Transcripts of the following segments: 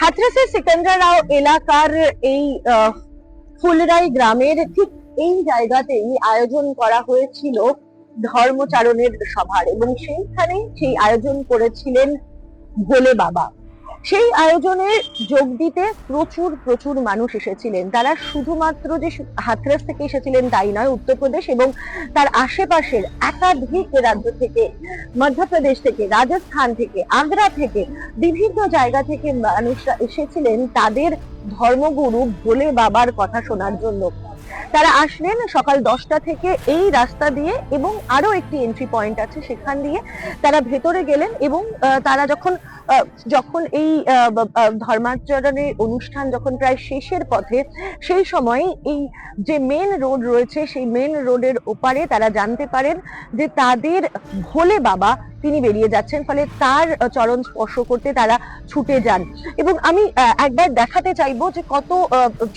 হাথরাসের সিকান্দারাও এলাকার এই ফুলরাই গ্রামের ঠিক এই জায়গাতেই আয়োজন করা হয়েছিল ধর্মচারণের সভার, এবং সেইখানে সেই আয়োজন করেছিলেন ভোলে বাবা। সেই আয়োজনে যোগ দিতে প্রচুর প্রচুর মানুষ এসেছিলেন। তারা শুধুমাত্র যে হাথরাস থেকে এসেছিলেন তাই নয়, উত্তরপ্রদেশ এবং তার আশেপাশের একাধিক রাজ্য থেকে, মধ্যপ্রদেশ থেকে, রাজস্থান থেকে, আগ্রা থেকে, বিভিন্ন জায়গা থেকে মানুষরা এসেছিলেন তাদের ধর্মগুরু ভোলে বাবার কথা শোনার জন্য। তারা আসলেন সকাল 10টা থেকে এই রাস্তা দিয়ে, এবং আরো একটি এন্ট্রি পয়েন্ট আছে সেখান দিয়ে তারা ভেতরে গেলেন। এবং তারা যখন এই ধর্মাচরণের অনুষ্ঠান যখন প্রায় শেষের পথে, সেই সময় এই যে মেন রোড রয়েছে সেই মেন রোডের ওপারে তারা জানতে পারেন যে তাদের ভোলে বাবা তিনি বেরিয়ে যাচ্ছেন। ফলে তার চরণ স্পর্শ করতে তারা ছুটে যান। এবং আমি একবার দেখাতে চাইবো যে কত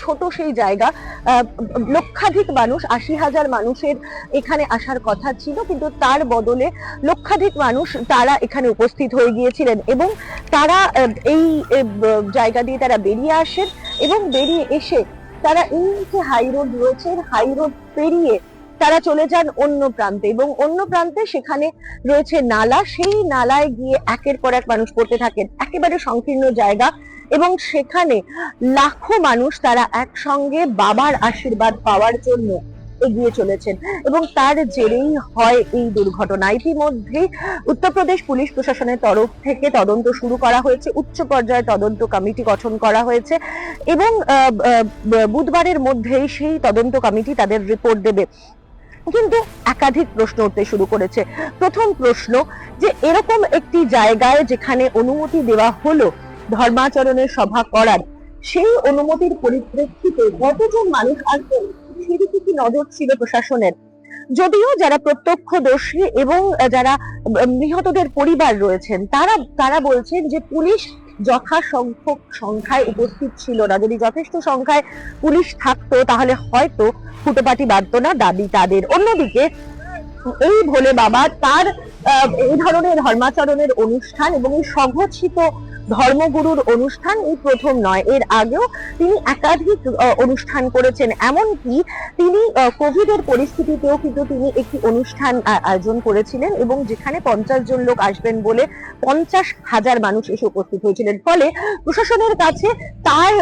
ছোট সেই জায়গা। লক্ষাধিক মানুষ, 80,000 মানুষের এখানে আসার কথা ছিল, কিন্তু তার বদলে লক্ষাধিক মানুষ তারা এখানে উপস্থিত হয়ে গিয়েছিলেন। এবং তারা এই জায়গা দিয়ে তারা বেরিয়ে আসেন, এবং বেরিয়ে এসে তারা এই যে হাই রোড রয়েছে, হাই রোড পেরিয়ে তারা চলে যান অন্য প্রান্তে, এবং অন্য প্রান্তে সেখানে রয়েছে নালা। সেই নালায় গিয়ে একের পর এক মানুষ পড়তে থাকেন, একেবারে সংকীর্ণ জায়গা, এবং সেখানে লাখো মানুষ তারা একসঙ্গে বাবার আশীর্বাদ পাওয়ার জন্য এগিয়ে চলেছেন। এবং তার জেরেই হয় এই দুর্ঘটনা। ইতিমধ্যে উত্তরপ্রদেশ পুলিশ প্রশাসনের তরফ থেকে তদন্ত শুরু করা হয়েছে, উচ্চ পর্যায়ে তদন্ত কমিটি গঠন করা হয়েছে, এবং বুধবারের মধ্যেই সেই তদন্ত কমিটি তাদের রিপোর্ট দেবে। কিন্তু একাধিক প্রশ্ন উঠতে শুরু করেছে। প্রথম প্রশ্ন, যে এরকম একটি জায়গায় যেখানে অনুমতি দেওয়া হলো ধর্মাচরণের সভা করার, সেই অনুমতির পরিপ্রেক্ষিতে কতজন মানুষ আসবেন সেদিকে কি নজর ছিল প্রশাসনের? যদিও যারা প্রত্যক্ষদর্শী এবং যারা নিহতদের পরিবার রয়েছেন তারা বলছেন যে পুলিশ যথাসংখ্যক সংখ্যায় উপস্থিত ছিল না। যদি যথেষ্ট সংখ্যায় পুলিশ থাকতো তাহলে হয়তো ফুটোপাটি বাঁধতো না দাবি তাদের। অন্যদিকে এই ভোলে বাবা তার এই ধরনের ধর্মাচরণের অনুষ্ঠান এবং এই সংঘটিত ধর্মগুরুর অনুষ্ঠান এই প্রথম নয়, এর আগেও তিনি একাধিক অনুষ্ঠান করেছেন। এমনকি তিনি কোভিড এর পরিস্থিতিতেও কিন্তু তিনি একটি অনুষ্ঠান আয়োজন করেছিলেন, এবং যেখানে 50 জন লোক আসবেন বলে 50,000 মানুষ এসে উপস্থিত হয়েছিলেন। ফলে প্রশাসনের কাছে তার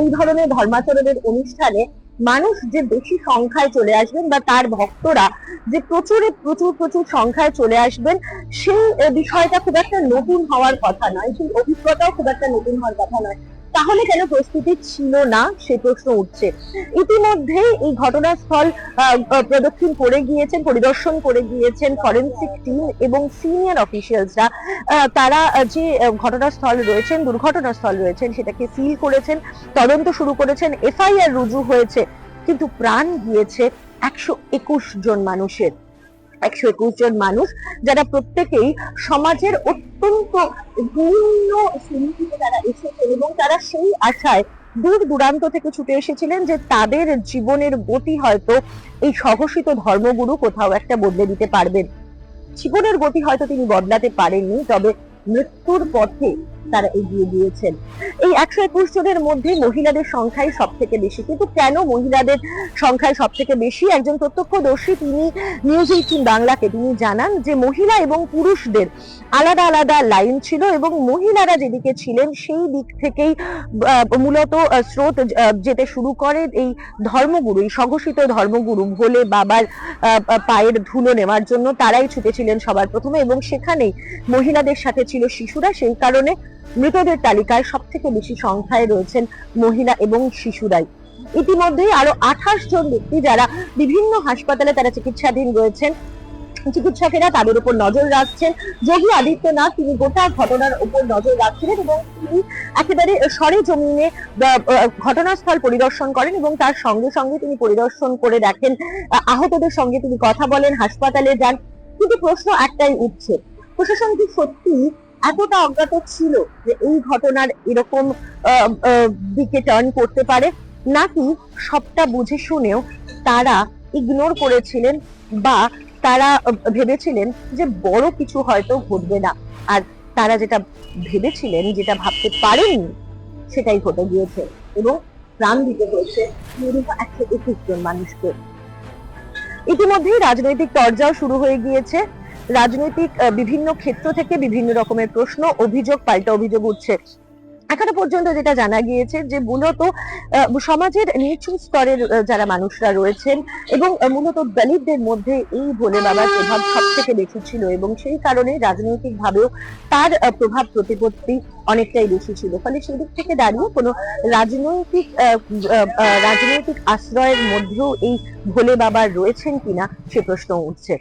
এই ধরনের ধর্মাচরণের অনুষ্ঠানে মানুষ যে বেশি সংখ্যায় চলে আসবেন, বা তার ভক্তরা যে প্রচুর প্রচুর সংখ্যায় চলে আসবেন, সেই বিষয়টা খুব একটা নতুন হওয়ার কথা নয়, সেই অভিজ্ঞতাও খুব একটা নতুন হওয়ার কথা নয়। তাহলে কেন প্রস্তুতি ছিল না সে প্রশ্ন উঠছে। ইতিমধ্যে এই ঘটনাস্থল পরিদর্শন করে গিয়েছেন ফরেনসিক টিম এবং সিনিয়র অফিসিয়ালসরা। তারা যে দুর্ঘটনাস্থল রয়েছেন সেটাকে সিল করেছেন, তদন্ত শুরু করেছেন, এফআইআর রুজু হয়েছে। কিন্তু প্রাণ গিয়েছে 121 জন মানুষের। 121 জন মানুষ যারা প্রত্যেকেই সমাজের অত্যন্ত বিভিন্ন শ্রেণী থেকে তারা এসেছেন, এবং তারা সেই আশায় দূর দূরান্ত থেকে ছুটে এসেছিলেন যে তাদের জীবনের গতি হয়তো এই স্বঘোষিত ধর্মগুরু কোথাও একটা বদলে দিতে পারবেন। জীবনের গতি হয়তো তিনি বদলাতে পারেননি, তবে মৃত্যুর পথে তারা এগিয়ে দিয়েছেন। এই 121 জনের মধ্যে মহিলাদের সংখ্যাই সব থেকে বেশি। কিন্তু কেন মহিলাদের সংখ্যায় সব থেকে বেশি? একজন প্রত্যক্ষদর্শী তিনি নিউজ 18 বাংলাকে তিনি জানান যে মহিলা এবং পুরুষদের আলাদা আলাদা লাইন ছিল, এবং মহিলারা যেদিকে ছিলেন সেই দিক থেকেই মূলত স্রোত যেতে শুরু করে এই ধর্মগুরু, এই স্বঘোষিত ধর্মগুরু ভোলে বাবার পায়ের ধুলো নেওয়ার জন্য। তারাই ছুটেছিলেন সবার প্রথমে, এবং সেখানেই মহিলাদের সাথে ছিল শিশুরা। সেই কারণে মৃতদের তালিকায় সব থেকে বেশি সংখ্যায় রয়েছেন মহিলা এবং শিশুরাই। ইতিমধ্যেই আরো 28 জন ব্যক্তি যারা বিভিন্ন হাসপাতালে তারা চিকিৎসাধীন রয়েছেন, চিকিৎসকেরা তাদের উপর নজর রাখছেন। যোগী আদিত্যনাথ তিনি গোটা ঘটনার উপর নজর রাখছিলেন, এবং তিনি একেবারে সরেজমিনে ঘটনাস্থল পরিদর্শন করেন, এবং তার সঙ্গে সঙ্গে তিনি পরিদর্শন করে দেখেন, আহতদের সঙ্গে তিনি কথা বলেন, হাসপাতালে যান। কিন্তু প্রশ্ন একটাই উঠছে, প্রশাসন কি সত্যি এতটা অজ্ঞাত ছিল যে এই ঘটনার এরকম দিকে টার্ন করতে পারে, নাকি সবটা বুঝে শুনেও তারা ইগনোর করেছিলেন, বা তারা ভেবেছিলেন যে বড় কিছু হয়তো ঘটবে না? আর তারা যেটা ভেবেছিলেন, যেটা ভাবতে পারেননি, সেটাই ঘটে গিয়েছে এবং প্রাণ দিতে হয়েছে 121 জন মানুষকে। ইতিমধ্যেই রাজনৈতিক তরজাও শুরু হয়ে গিয়েছে। রাজনৈতিক বিভিন্ন ক্ষেত্র থেকে বিভিন্ন রকমের প্রশ্ন, অভিযোগ, পাল্টা অভিযোগ উঠছে। এখনো পর্যন্ত যেটা জানা গিয়েছে যে মূলত সমাজের নিচু স্তরের যারা মানুষরা রয়েছেন এবং মূলত দলিতদের মধ্যে এই ভোলে বাবার প্রভাব সব থেকে বেশি ছিল এবং সেই কারণে রাজনৈতিক ভাবেও তার প্রভাব প্রতিপত্তি অনেকটাই বেশি ছিল। ফলে সেদিক থেকে দাঁড়িয়ে কোনো রাজনৈতিক আশ্রয়ের মধ্যেও এই ভোলে বাবা রয়েছেন কিনা সে প্রশ্ন উঠছে।